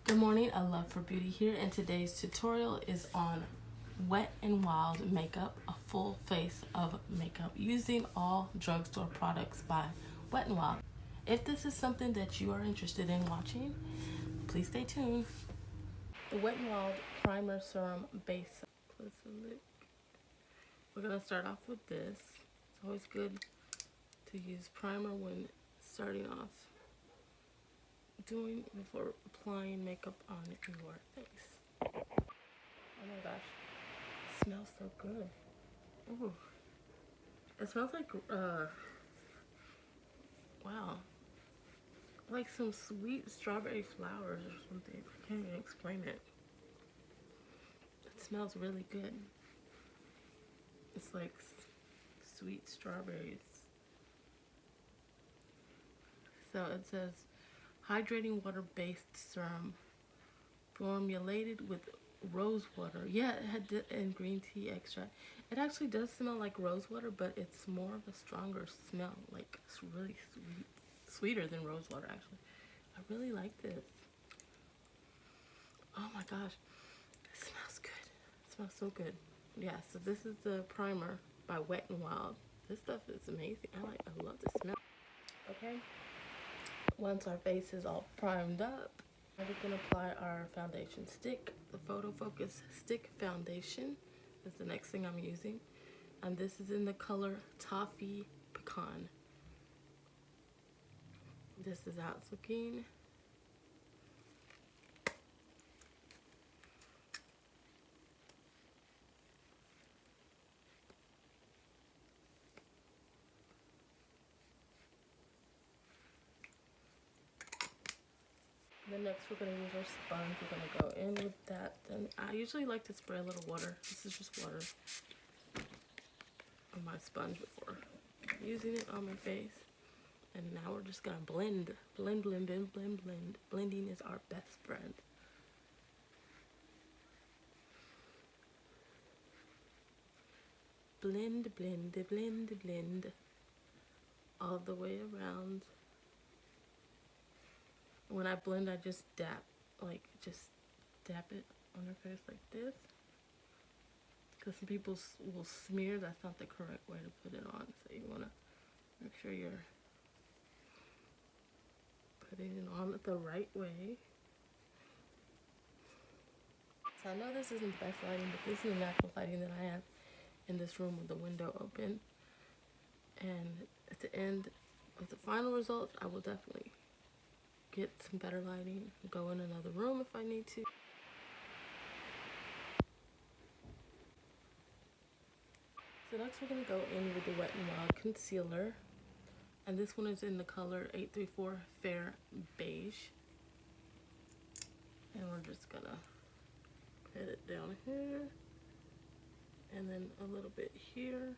Good morning, a love for beauty here, and today's tutorial is on Wet n Wild makeup, a full face of makeup using all drugstore products by Wet n Wild. If this is something that you are interested in watching, please stay tuned. The Wet n Wild Primer Serum Base. Let's look. We're gonna start off with this. It's always good to use primer when starting off before applying makeup on your face. Oh my gosh, it smells so good. Ooh, it smells like wow, like some sweet strawberry flowers or something. I can't even explain it. It smells really good. It's like sweet strawberries. So it says hydrating water based serum formulated with rose water. Yeah, it had and green tea extract. It actually does smell like rose water, but it's more of a stronger smell. Like it's really sweet, sweeter than rose water actually. I really like this. Oh my gosh, it smells good. It smells so good. Yeah, so this is the primer by Wet n Wild. This stuff is amazing. I love the smell. Okay, once our face is all primed up, we can apply our foundation stick. The Photo Focus Stick Foundation is the next thing I'm using. And this is in the color Toffee Pecan. This is how it's looking. Then next we're going to use our sponge. We're going to go in with that. And I usually like to spray a little water. This is just water on my sponge before using it on my face. And now we're just going to blend. Blend, blend, blend, blend, blend. Blending is our best friend. Blend, blend, blend, blend. All the way around. When I blend, I just dab it on her face like this. Because some people will smear. That's not the correct way to put it on. So you want to make sure you're putting it on the right way. So I know this isn't the best lighting, but this is the natural lighting that I have in this room with the window open. And at the end, with the final results, I will definitely get some better lighting, go in another room if I need to. So next we're going to go in with the Wet n Wild concealer, and this one is in the color 834 Fair Beige, and we're just going to put it down here, and then a little bit here.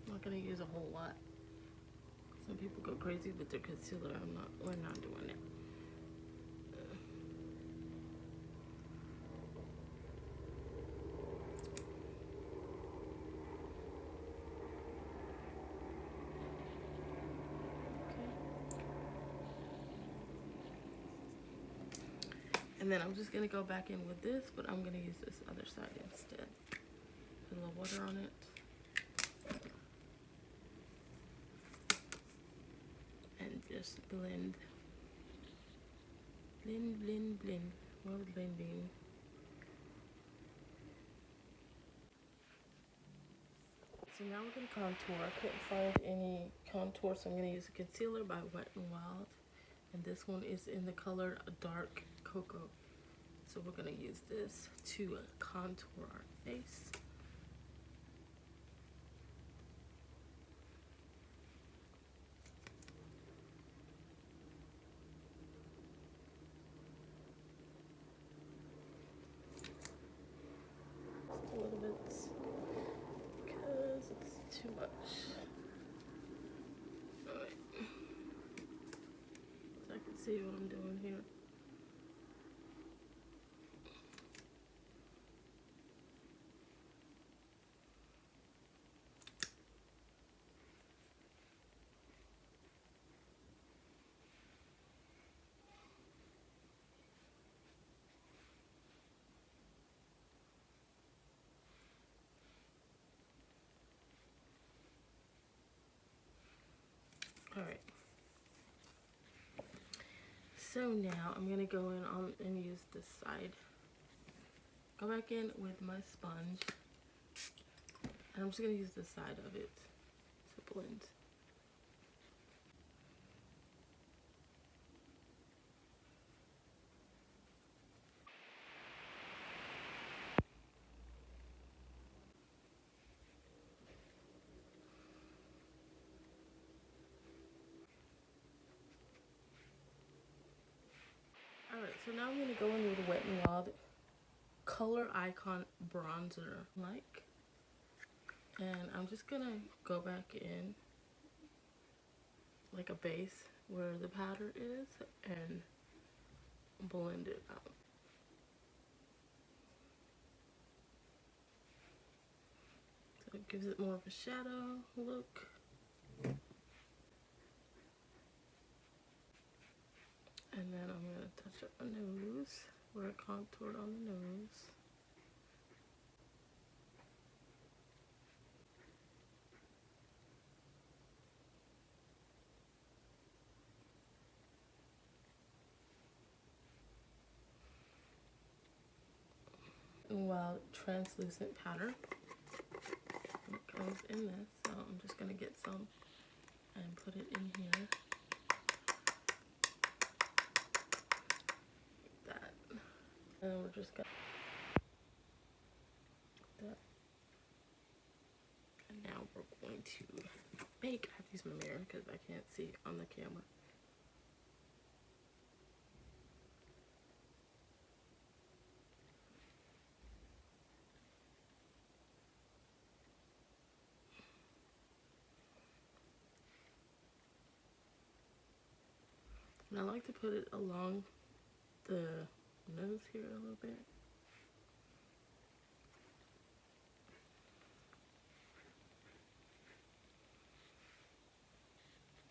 I'm not going to use a whole lot. Some people go crazy with their concealer. We're not doing it. And then I'm just going to go back in with this, but I'm going to use this other side instead. Put a little water on it. And just blend. Blend, blend, blend. More blending. So now we're going to contour. I couldn't find any contour, so I'm going to use a concealer by Wet n Wild. And this one is in the color Dark Cocoa. So we're going to use this to contour our face. Just a little bit, because it's too much. Alright. So I can see what I'm doing here. Alright. So now I'm going to go in on and use this side. Go back in with my sponge. And I'm just going to use the side of it to blend. Alright, so now I'm going to go in with Wet n Wild Color Icon Bronzer. And I'm just going to go back in like a base where the powder is and blend it out. So it gives it more of a shadow look. And then I'm going to touch up my nose where I contoured on the nose. Wild translucent powder. It goes in this, so I'm just going to get some and put it in here. Like that. And we're just going to that. And now we're going to bake. I have to use my mirror because I can't see on the camera. And I like to put it along the nose here a little bit.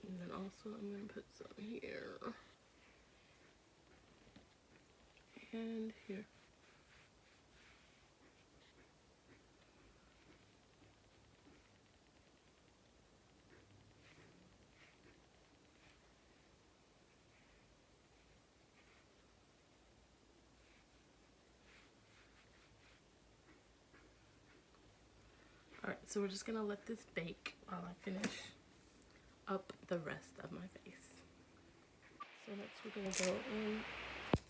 And then also I'm going to put some here. And here. Alright, so we're just going to let this bake while I finish up the rest of my face. So next we're going to go in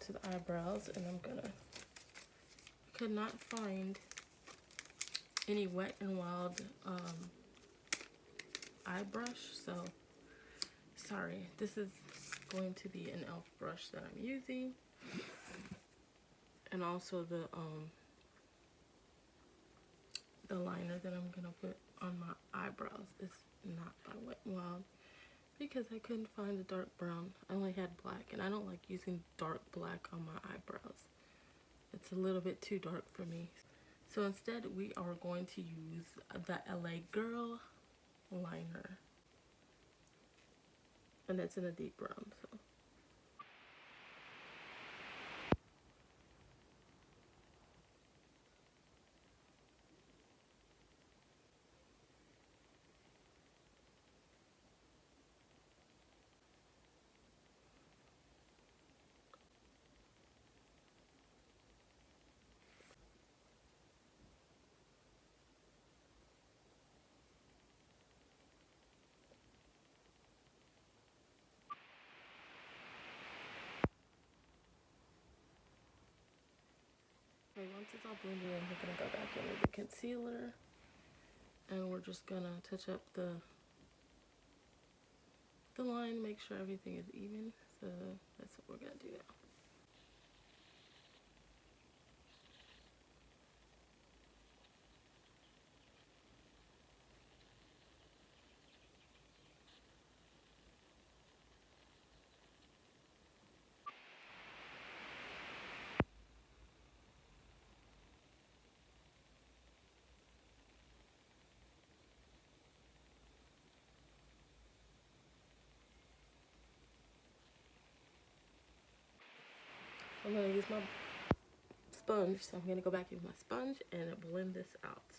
to the eyebrows, and I'm going to, could not find any Wet n Wild eye brush, so sorry. This is going to be an e.l.f. brush that I'm using, and also the liner that I'm gonna put on my eyebrows is not by Wet n Wild because I couldn't find the dark brown. I only had black, and I don't like using dark black on my eyebrows. It's a little bit too dark for me. So instead we are going to use the LA Girl liner, and it's in a deep brown. So once it's all blended in, we're gonna go back in with the concealer, and we're just gonna touch up the line, make sure everything is even. So that's what we're gonna do now. I'm gonna use my sponge, so I'm gonna go back in with my sponge and blend this out.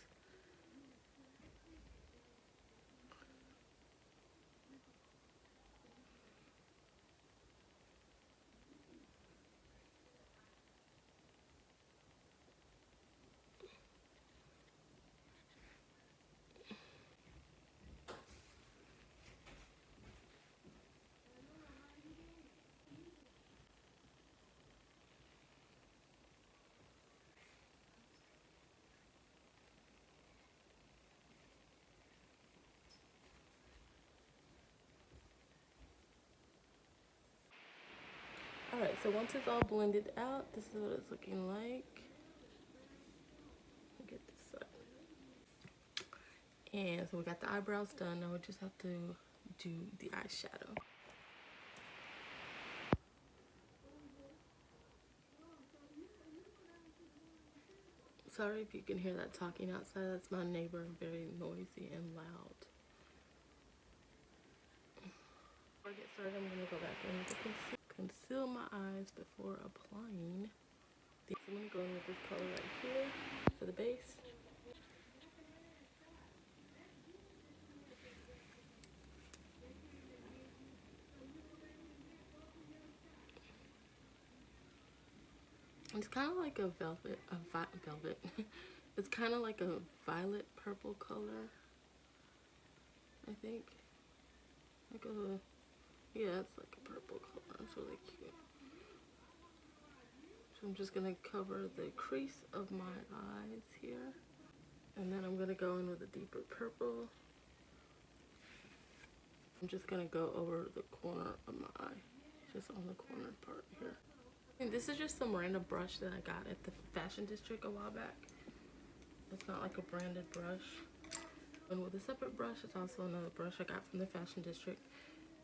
Alright, so once it's all blended out, this is what it's looking like. Get this side. And so we got the eyebrows done. Now we just have to do the eyeshadow. Sorry if you can hear that talking outside. That's my neighbor, very noisy and loud. Before I get started, I'm going to go back in with the conceal my eyes before applying. I'm going to go in with this color right here for the base. It's kind of like a velvet, it's kind of like a violet purple color, I think. Like a, yeah, it's like a purple color. It's really cute. So I'm just gonna cover the crease of my eyes here, and then I'm gonna go in with a deeper purple. I'm just gonna go over the corner of my eye, just on the corner part here. And this is just some random brush that I got at the Fashion District a while back. It's not like a branded brush. And with a separate brush, it's also another brush I got from the Fashion District.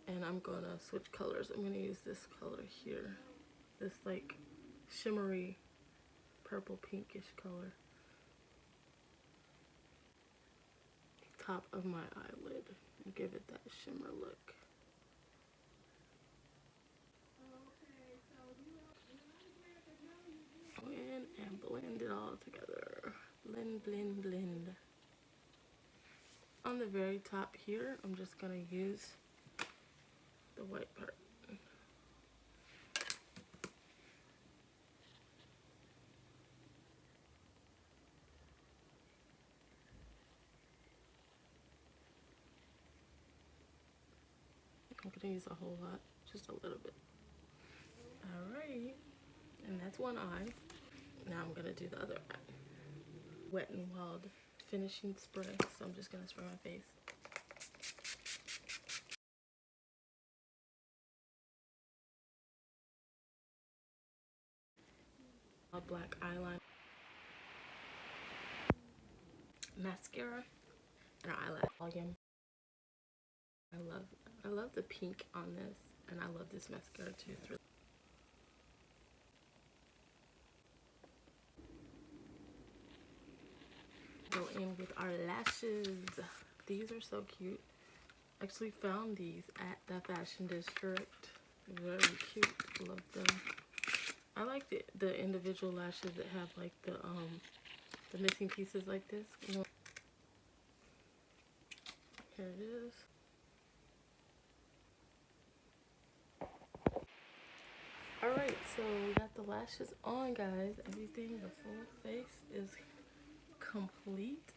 And I'm gonna switch colors. I'm gonna use this color here. This like shimmery purple pinkish color. Top of my eyelid. And give it that shimmer look. Go in and blend it all together. Blend, blend, blend. On the very top here, I'm just gonna use the white part. I'm gonna use a whole lot, just a little bit. Alright, and that's one eye. Now I'm gonna do the other eye. Wet n Wild finishing spray, so I'm just gonna spray my face. A black eyeliner, mascara, and our eyelash volume. I love the pink on this, and I love this mascara too. It's really go in with our lashes. These are so cute. Actually found these at the Fashion District. Very cute. Love them. I like the individual lashes that have like the missing pieces like this. You know? Here it is. Alright, so we got the lashes on, guys. Everything, the full face is complete.